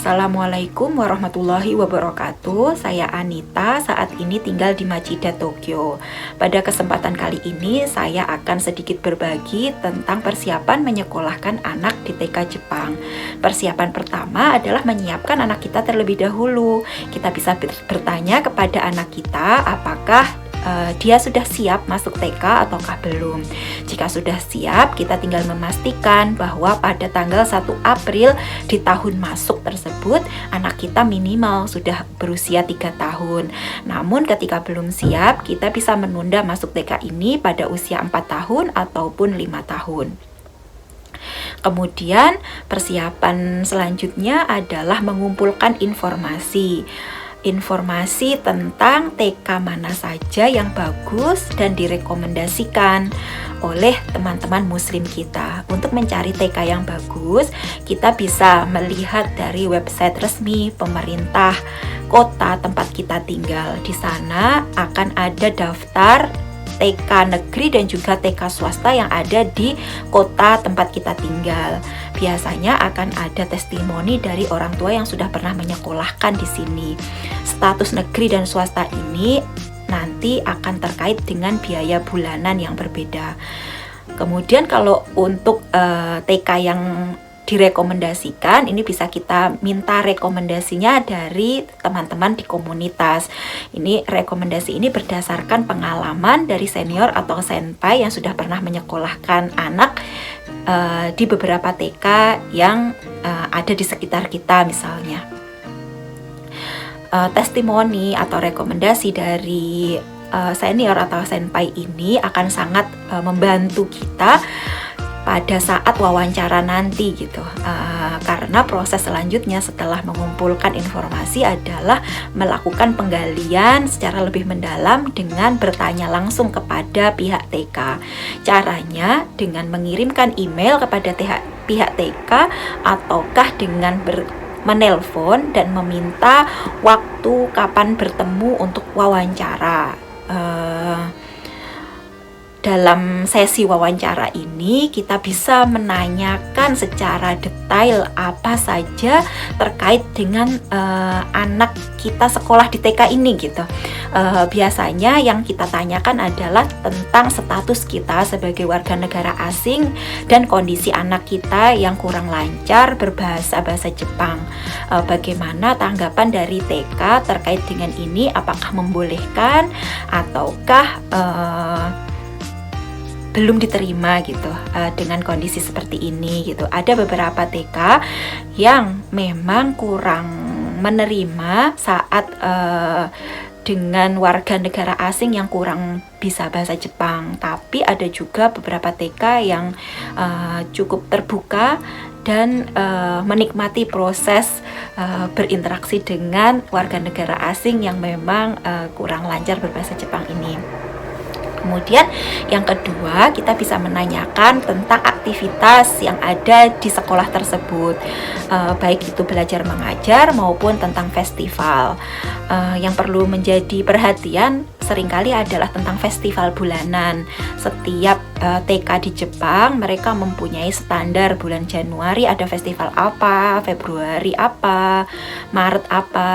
Assalamualaikum warahmatullahi wabarakatuh. Saya Anita, saat ini tinggal di Machida, Tokyo. Pada kesempatan kali ini saya akan sedikit berbagi tentang persiapan menyekolahkan anak di TK Jepang. Persiapan pertama adalah menyiapkan anak kita terlebih dahulu. Kita bisa bertanya kepada anak kita apakah dia sudah siap masuk TK ataukah belum. Jika sudah siap, kita tinggal memastikan bahwa pada tanggal 1 April di tahun masuk tersebut anak kita minimal sudah berusia 3 tahun. Namun ketika belum siap, kita bisa menunda masuk TK ini pada usia 4 tahun ataupun 5 tahun. Kemudian persiapan selanjutnya adalah mengumpulkan informasi tentang TK mana saja yang bagus dan direkomendasikan oleh teman-teman muslim kita. Untuk mencari TK yang bagus, kita bisa melihat dari website resmi pemerintah kota tempat kita tinggal. Di sana akan ada daftar TK negeri dan juga TK swasta yang ada di kota tempat kita tinggal. Biasanya akan ada testimoni dari orang tua yang sudah pernah menyekolahkan di sini. Status negeri dan swasta ini nanti akan terkait dengan biaya bulanan yang berbeda. Kemudian kalau untuk TK yang direkomendasikan, ini bisa kita minta rekomendasinya dari teman-teman di komunitas. Ini rekomendasi ini berdasarkan pengalaman dari senior atau senpai yang sudah pernah menyekolahkan anak di beberapa TK yang ada di sekitar kita misalnya. Testimoni atau rekomendasi dari senior atau senpai ini akan sangat membantu kita pada saat wawancara nanti gitu, karena proses selanjutnya setelah mengumpulkan informasi adalah melakukan penggalian secara lebih mendalam dengan bertanya langsung kepada pihak TK. Caranya dengan mengirimkan email kepada pihak TK ataukah dengan menelpon dan meminta waktu kapan bertemu untuk wawancara. Dalam sesi wawancara ini kita bisa menanyakan secara detail apa saja terkait dengan anak kita sekolah di TK ini gitu. Biasanya yang kita tanyakan adalah tentang status kita sebagai warga negara asing dan kondisi anak kita yang kurang lancar berbahasa Jepang. Bagaimana tanggapan dari TK terkait dengan ini, apakah membolehkan ataukah belum diterima gitu dengan kondisi seperti ini gitu. Ada beberapa TK yang memang kurang menerima saat dengan warga negara asing yang kurang bisa bahasa Jepang, tapi ada juga beberapa TK yang cukup terbuka dan menikmati proses berinteraksi dengan warga negara asing yang memang kurang lancar berbahasa Jepang ini. Kemudian yang kedua, kita bisa menanyakan tentang aktivitas yang ada di sekolah tersebut, baik itu belajar mengajar maupun tentang festival. Yang perlu menjadi perhatian seringkali adalah tentang festival bulanan. Setiap TK di Jepang mereka mempunyai standar bulan Januari ada festival apa, Februari apa, Maret apa,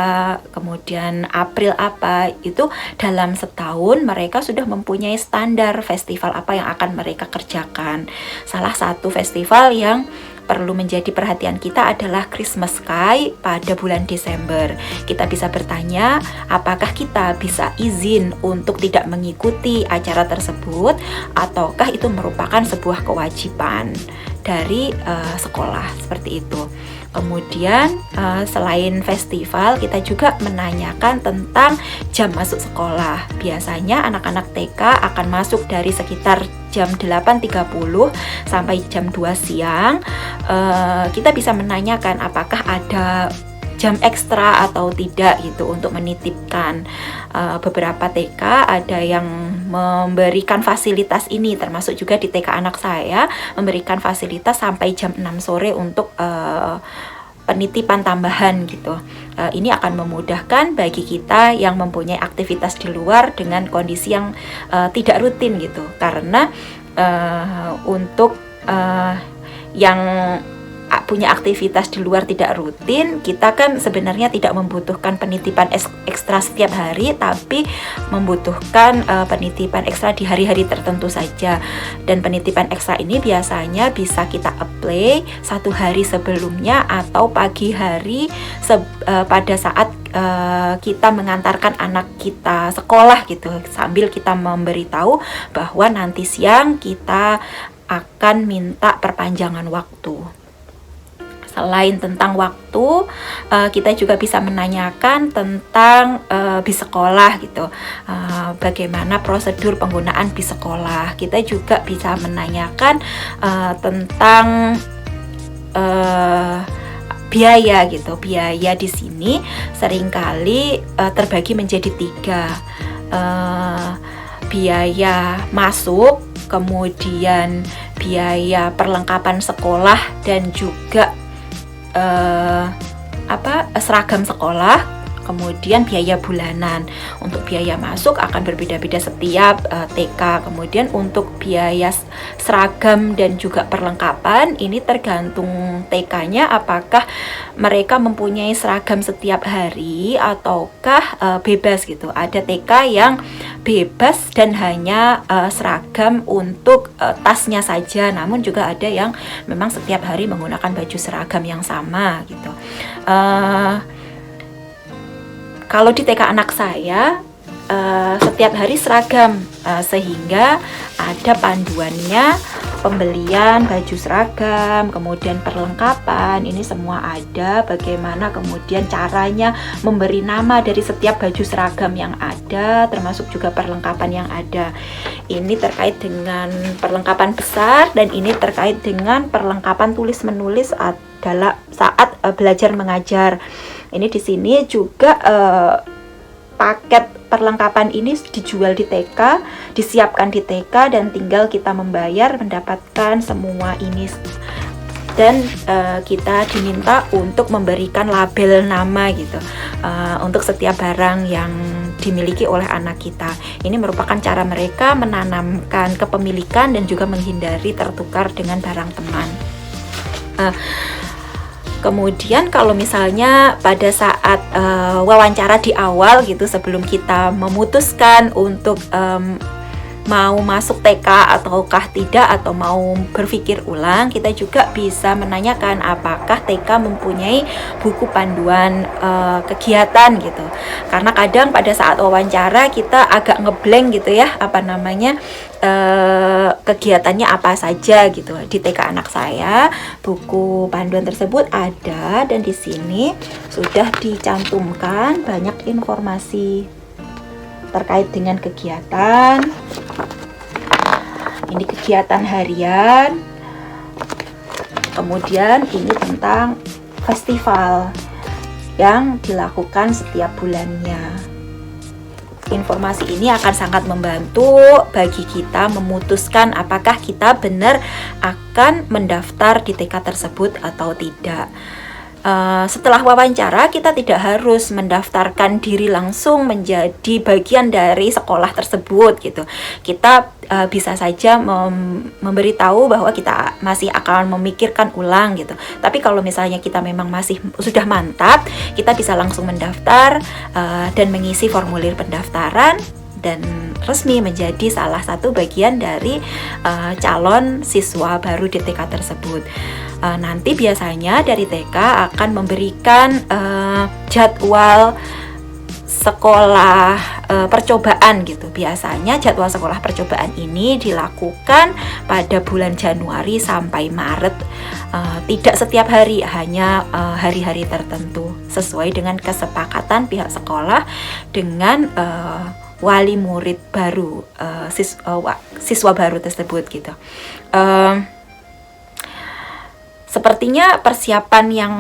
kemudian April apa. Itu dalam setahun mereka sudah mempunyai standar festival apa yang akan mereka kerjakan. Salah satu festival yang perlu menjadi perhatian kita adalah Christmas Sky pada bulan Desember. Kita bisa bertanya apakah kita bisa izin untuk tidak mengikuti acara tersebut ataukah itu merupakan sebuah kewajiban dari sekolah, seperti itu. Kemudian selain festival, kita juga menanyakan tentang jam masuk sekolah. Biasanya anak-anak TK akan masuk dari sekitar jam 8.30 sampai jam 2 siang. Kita bisa menanyakan apakah ada jam ekstra atau tidak gitu untuk menitipkan. Beberapa TK ada yang memberikan fasilitas ini, termasuk juga di TK anak saya memberikan fasilitas sampai jam 6 sore untuk penitipan tambahan gitu. Ini akan memudahkan bagi kita yang mempunyai aktivitas di luar dengan kondisi yang tidak rutin gitu, karena untuk yang punya aktivitas di luar tidak rutin, kita kan sebenarnya tidak membutuhkan penitipan ekstra setiap hari, tapi membutuhkan penitipan ekstra di hari-hari tertentu saja. Dan penitipan ekstra ini biasanya bisa kita apply 1 hari sebelumnya atau pagi hari pada saat kita mengantarkan anak kita sekolah gitu, sambil kita memberitahu bahwa nanti siang kita akan minta perpanjangan waktu. Selain tentang waktu, kita juga bisa menanyakan tentang bis sekolah gitu. Bagaimana prosedur penggunaan bis sekolah. Kita juga bisa menanyakan tentang biaya gitu. Biaya di sini seringkali terbagi menjadi 3. Biaya masuk, kemudian biaya perlengkapan sekolah, dan juga seragam sekolah, kemudian biaya bulanan. Untuk biaya masuk akan berbeda-beda setiap TK. Kemudian untuk biaya seragam dan juga perlengkapan ini tergantung TK-nya, apakah mereka mempunyai seragam setiap hari ataukah bebas gitu. Ada TK yang bebas dan hanya seragam untuk tasnya saja, namun juga ada yang memang setiap hari menggunakan baju seragam yang sama gitu. Kalau di TK anak saya setiap hari seragam, sehingga ada panduannya, pembelian baju seragam, kemudian perlengkapan, ini semua ada. Bagaimana kemudian caranya memberi nama dari setiap baju seragam yang ada, termasuk juga perlengkapan yang ada. Ini terkait dengan perlengkapan besar, dan ini terkait dengan perlengkapan tulis menulis adalah saat belajar mengajar. Ini di sini juga paket perlengkapan ini dijual di TK, disiapkan di TK, dan tinggal kita membayar mendapatkan semua ini. Dan kita diminta untuk memberikan label nama gitu untuk setiap barang yang dimiliki oleh anak kita. Ini merupakan cara mereka menanamkan kepemilikan dan juga menghindari tertukar dengan barang teman. Kemudian kalau misalnya pada saat wawancara di awal gitu, sebelum kita memutuskan untuk mau masuk TK ataukah tidak, atau mau berpikir ulang, kita juga bisa menanyakan apakah TK mempunyai buku panduan kegiatan gitu. Karena kadang pada saat wawancara kita agak ngeblank gitu ya, kegiatannya apa saja gitu. Di TK anak saya buku panduan tersebut ada, dan di sini sudah dicantumkan banyak informasi terkait dengan kegiatan. Ini kegiatan harian, kemudian ini tentang festival yang dilakukan setiap bulannya. Informasi ini akan sangat membantu bagi kita memutuskan apakah kita benar akan mendaftar di TK tersebut atau tidak. Setelah wawancara, kita tidak harus mendaftarkan diri langsung menjadi bagian dari sekolah tersebut gitu. Kita bisa saja memberitahu bahwa kita masih akan memikirkan ulang gitu. Tapi kalau misalnya kita memang masih sudah mantap, kita bisa langsung mendaftar dan mengisi formulir pendaftaran dan resmi menjadi salah satu bagian dari calon siswa baru di TK tersebut. Nanti biasanya dari TK akan memberikan jadwal sekolah percobaan gitu. Biasanya jadwal sekolah percobaan ini dilakukan pada bulan Januari sampai Maret. Tidak setiap hari, hanya hari-hari tertentu sesuai dengan kesepakatan pihak sekolah dengan wali murid baru, siswa baru tersebut gitu. Sepertinya persiapan yang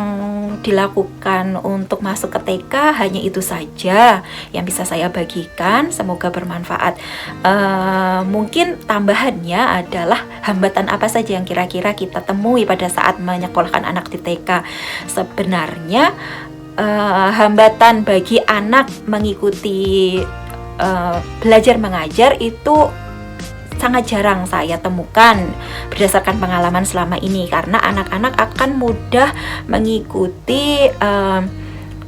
dilakukan untuk masuk ke TK hanya itu saja yang bisa saya bagikan. Semoga bermanfaat. Mungkin tambahannya adalah hambatan apa saja yang kira-kira kita temui pada saat menyekolahkan anak di TK. Sebenarnya hambatan bagi anak mengikuti belajar mengajar itu sangat jarang saya temukan berdasarkan pengalaman selama ini, karena anak-anak akan mudah mengikuti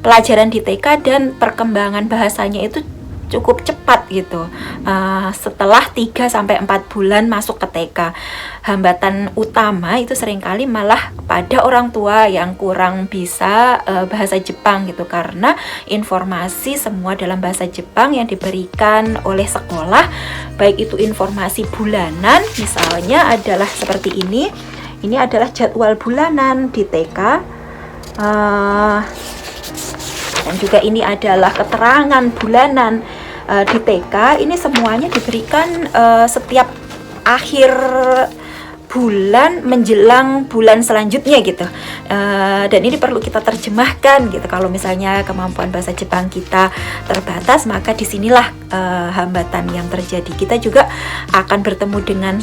pelajaran di TK dan perkembangan bahasanya itu cukup cepat gitu. Setelah 3-4 bulan masuk ke TK, hambatan utama itu seringkali malah pada orang tua yang kurang bisa bahasa Jepang gitu, karena informasi semua dalam bahasa Jepang yang diberikan oleh sekolah, baik itu informasi bulanan misalnya adalah seperti ini adalah jadwal bulanan di TK, dan juga ini adalah keterangan bulanan di TK. Ini semuanya diberikan setiap akhir bulan menjelang bulan selanjutnya gitu, dan ini perlu kita terjemahkan gitu. Kalau misalnya kemampuan bahasa Jepang kita terbatas, maka disinilah hambatan yang terjadi. Kita juga akan bertemu dengan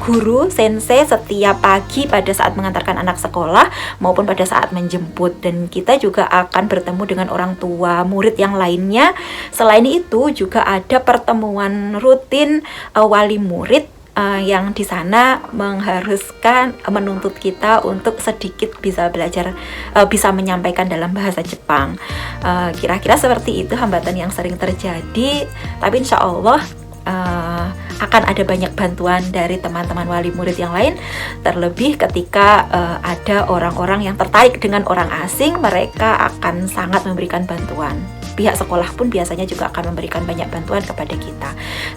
guru sensei setiap pagi pada saat mengantarkan anak sekolah maupun pada saat menjemput, dan kita juga akan bertemu dengan orang tua murid yang lainnya. Selain itu juga ada pertemuan rutin wali murid yang di sana mengharuskan, menuntut kita untuk sedikit bisa belajar, bisa menyampaikan dalam bahasa Jepang. Kira-kira seperti itu hambatan yang sering terjadi, tapi insya Allah akan ada banyak bantuan dari teman-teman wali murid yang lain. Terlebih ketika ada orang-orang yang tertarik dengan orang asing, mereka akan sangat memberikan bantuan. Pihak sekolah pun biasanya juga akan memberikan banyak bantuan kepada kita.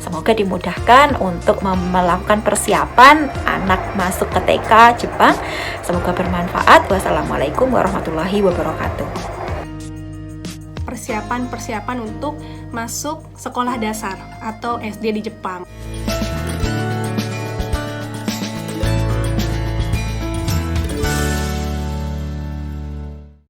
Semoga dimudahkan untuk melakukan persiapan anak masuk ke TK Jepang. Semoga bermanfaat. Wassalamualaikum warahmatullahi wabarakatuh. Persiapan untuk masuk sekolah dasar atau SD di Jepang.